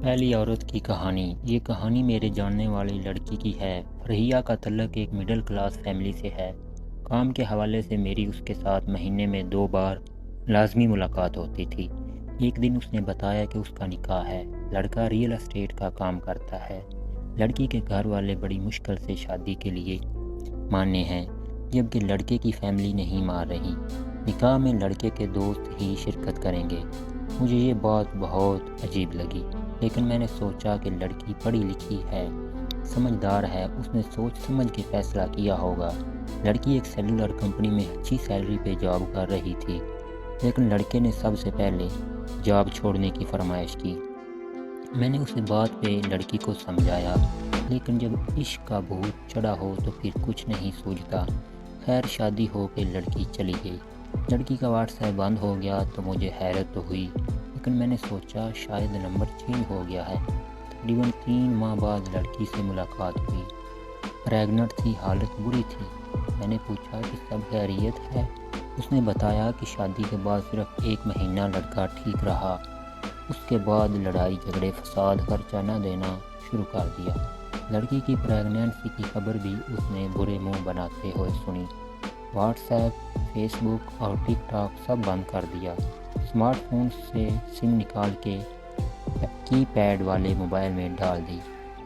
پہلی عورت کی کہانی۔ یہ کہانی میرے جاننے والی لڑکی کی ہے۔ فرحیہ کا تعلق ایک مڈل کلاس فیملی سے ہے۔ کام کے حوالے سے میری اس کے ساتھ مہینے میں 2 بار لازمی ملاقات ہوتی تھی۔ ایک دن اس نے بتایا کہ اس کا نکاح ہے۔ لڑکا ریئل اسٹیٹ کا کام کرتا ہے۔ لڑکی کے گھر والے بڑی مشکل سے شادی کے لیے مانے ہیں، جبکہ لڑکے کی فیملی نہیں مان رہی۔ نکاح میں لڑکے کے دوست ہی شرکت کریں گے۔ مجھے یہ بات بہت عجیب لگی، لیکن میں نے سوچا کہ لڑکی پڑھی لکھی ہے، سمجھدار ہے، اس نے سوچ سمجھ کے فیصلہ کیا ہوگا۔ لڑکی ایک سیلولر کمپنی میں اچھی سیلری پہ جاب کر رہی تھی، لیکن لڑکے نے سب سے پہلے جاب چھوڑنے کی فرمائش کی۔ میں نے اسے بات پہ لڑکی کو سمجھایا، لیکن جب عشق کا بھوت چڑھا ہو تو پھر کچھ نہیں سوجھتا۔ خیر، شادی ہو کے لڑکی چلی گئی۔ لڑکی کا واٹس ایپ بند ہو گیا تو مجھے حیرت تو ہوئی، لیکن میں نے سوچا شاید نمبر چینج ہو گیا ہے۔ تقریباً 3 ماہ بعد لڑکی سے ملاقات ہوئی۔ پریگننٹ تھی، حالت بری تھی۔ میں نے پوچھا کہ سب خیریت ہے؟ اس نے بتایا کہ شادی کے بعد صرف 1 مہینہ لڑکا ٹھیک رہا، اس کے بعد لڑائی جھگڑے فساد، خرچہ نہ دینا شروع کر دیا۔ لڑکی کی پریگننسی کی خبر بھی اس نے برے منہ بناتے ہوئے سنی۔ واٹس ایپ، فیس بک اور ٹک ٹاک سب بند کر دیا۔ اسمارٹ فون سے سم نکال کے کی پیڈ والے موبائل میں ڈال دی۔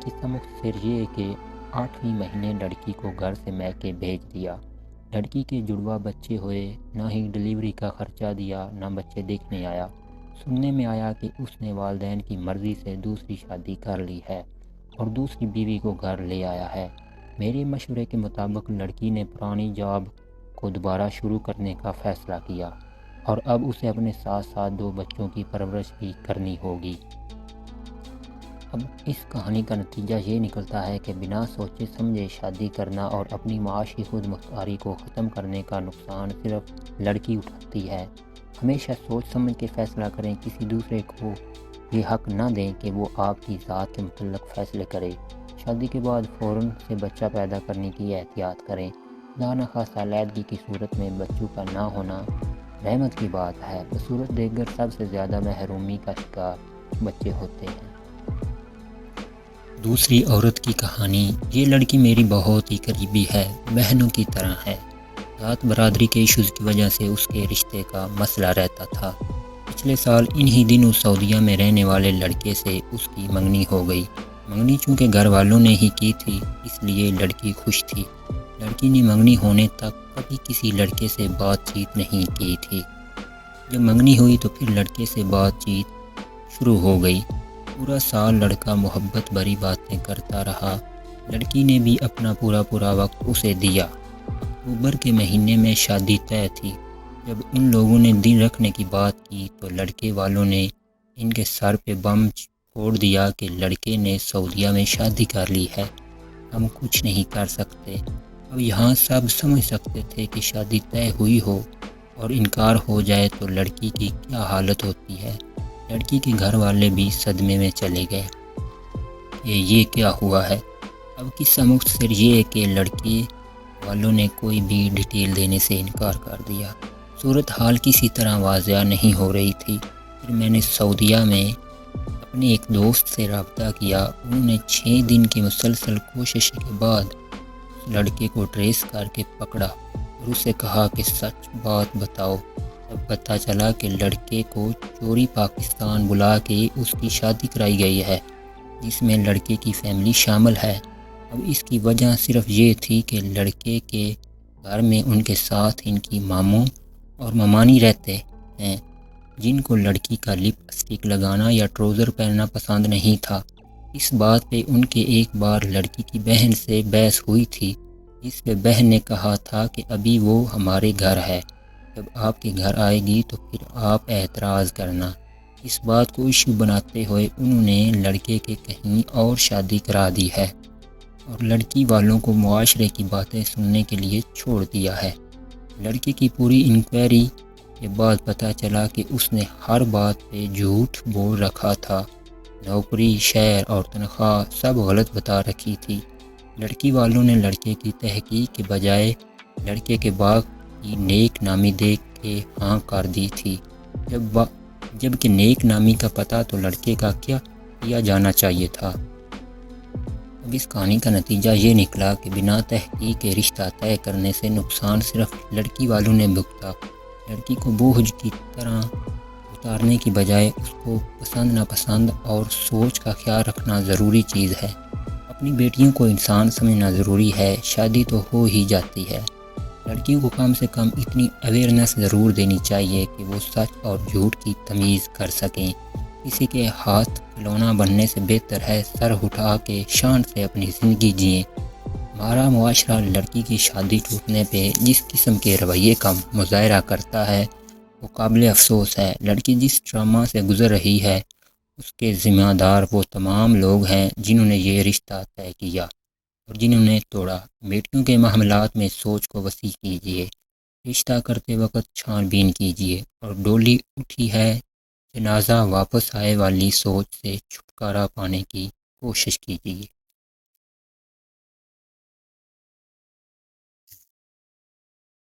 قصہ مختصر یہ کہ 8ویں مہینے لڑکی کو گھر سے میکے بھیج دیا۔ لڑکی کے جڑواں بچے ہوئے، نہ ہی ڈلیوری کا خرچہ دیا، نہ بچے دیکھنے آیا۔ سننے میں آیا کہ اس نے والدین کی مرضی سے دوسری شادی کر لی ہے اور دوسری بیوی کو گھر لے آیا ہے۔ میرے مشورے کے مطابق لڑکی نے پرانی جاب کو دوبارہ شروع کرنے کا فیصلہ کیا، اور اب اسے اپنے ساتھ ساتھ 2 بچوں کی پرورش بھی کرنی ہوگی۔ اب اس کہانی کا نتیجہ یہ نکلتا ہے کہ بنا سوچے سمجھے شادی کرنا اور اپنی معاشی خود مختاری کو ختم کرنے کا نقصان صرف لڑکی اٹھاتی ہے۔ ہمیشہ سوچ سمجھ کے فیصلہ کریں، کسی دوسرے کو یہ حق نہ دیں کہ وہ آپ کی ذات کے متعلق فیصلے کرے۔ شادی کے بعد فوراً سے بچہ پیدا کرنے کی احتیاط کریں۔ خدا نخواستہ علیحدگی کی صورت میں بچوں کا نہ ہونا رحمت کی بات ہے۔ بصورت دیگر سب سے زیادہ محرومی کا شکار بچے ہوتے ہیں۔ دوسری عورت کی کہانی۔ یہ لڑکی میری بہت ہی قریبی ہے، بہنوں کی طرح ہے۔ ذات برادری کے ایشوز کی وجہ سے اس کے رشتے کا مسئلہ رہتا تھا۔ پچھلے سال انہی دنوں سعودیہ میں رہنے والے لڑکے سے اس کی منگنی ہو گئی۔ منگنی چونکہ گھر والوں نے ہی کی تھی، اس لیے لڑکی خوش تھی۔ لڑکی نے منگنی ہونے تک کبھی کسی لڑکے سے بات چیت نہیں کی تھی۔ جب منگنی ہوئی تو پھر لڑکے سے بات چیت شروع ہو گئی۔ پورا سال لڑکا محبت بھری باتیں کرتا رہا۔ لڑکی نے بھی اپنا پورا وقت اسے دیا۔ اکتوبر کے مہینے میں شادی طے تھی۔ جب ان لوگوں نے دن رکھنے کی بات کی تو لڑکے والوں نے ان کے سر پہ بم پھوڑ دیا کہ لڑکے نے سعودیہ میں شادی کر لی ہے، ہم کچھ نہیں کر سکتے۔ اب یہاں سب سمجھ سکتے تھے کہ شادی طے ہوئی ہو اور انکار ہو جائے تو لڑکی کی کیا حالت ہوتی ہے۔ لڑکی کے گھر والے بھی صدمے میں چلے گئے کہ یہ کیا ہوا ہے۔ اب قصہ مختصر یہ ہے کہ لڑکے والوں نے کوئی بھی ڈیٹیل دینے سے انکار کر دیا۔ صورتحال کسی طرح واضح نہیں ہو رہی تھی۔ پھر میں نے سعودیہ میں اپنے ایک دوست سے رابطہ کیا۔ انہوں نے 6 دن کی مسلسل کوشش کے بعد لڑکے کو ٹریس کر کے پکڑا اور اسے کہا کہ سچ بات بتاؤ۔ تب پتہ چلا کہ لڑکے کو چوری پاکستان بلا کے اس کی شادی کرائی گئی ہے، جس میں لڑکے کی فیملی شامل ہے۔ اب اس کی وجہ صرف یہ تھی کہ لڑکے کے گھر میں ان کے ساتھ ان کی ماموں اور ممانی رہتے ہیں، جن کو لڑکی کا لپ اسٹک لگانا یا ٹراؤزر پہننا پسند نہیں تھا۔ اس بات پہ ان کے ایک بار لڑکی کی بہن سے بحث ہوئی تھی، جس پہ بہن نے کہا تھا کہ ابھی وہ ہمارے گھر ہے، جب آپ کے گھر آئے گی تو پھر آپ اعتراض کرنا۔ اس بات کو ایشو بناتے ہوئے انہوں نے لڑکے کے کہیں اور شادی کرا دی ہے اور لڑکی والوں کو معاشرے کی باتیں سننے کے لیے چھوڑ دیا ہے۔ لڑکی کی پوری انکوائری کے بعد پتہ چلا کہ اس نے ہر بات پہ جھوٹ بول رکھا تھا۔ نوکری، شہر اور تنخواہ سب غلط بتا رکھی تھی۔ لڑکی والوں نے لڑکے کی تحقیق کے بجائے لڑکے کے باغ کی نیک نامی دیکھ کے ہاں کر دی تھی، جبکہ نیک نامی کا پتہ تو لڑکے کا کیا کیا جانا چاہیے تھا۔ اب اس کہانی کا نتیجہ یہ نکلا کہ بنا تحقیق کے رشتہ طے کرنے سے نقصان صرف لڑکی والوں نے بھگتا۔ لڑکی کو بوجھ کی طرح اتارنے کی بجائے اس کو پسند ناپسند اور سوچ کا خیال رکھنا ضروری چیز ہے۔ اپنی بیٹیوں کو انسان سمجھنا ضروری ہے۔ شادی تو ہو ہی جاتی ہے، لڑکیوں کو کم سے کم اتنی اویئرنیس ضرور دینی چاہیے کہ وہ سچ اور جھوٹ کی تمیز کر سکیں۔ کسی کے ہاتھ کھلونا بننے سے بہتر ہے سر اٹھا کے شان سے اپنی زندگی جئیں۔ ہمارا معاشرہ لڑکی کی شادی ٹوٹنے پہ جس قسم کے رویے کا مظاہرہ کرتا ہے وہ قابل افسوس ہے۔ لڑکی جس ڈرامہ سے گزر رہی ہے اس کے ذمہ دار وہ تمام لوگ ہیں جنہوں نے یہ رشتہ طے کیا اور جنہوں نے توڑا۔ بیٹیوں کے معاملات میں سوچ کو وسیع کیجیے، رشتہ کرتے وقت چھان بین کیجیے اور ڈولی اٹھی ہے جنازہ واپس آئے والی سوچ سے چھٹکارا پانے کی کوشش کیجیے۔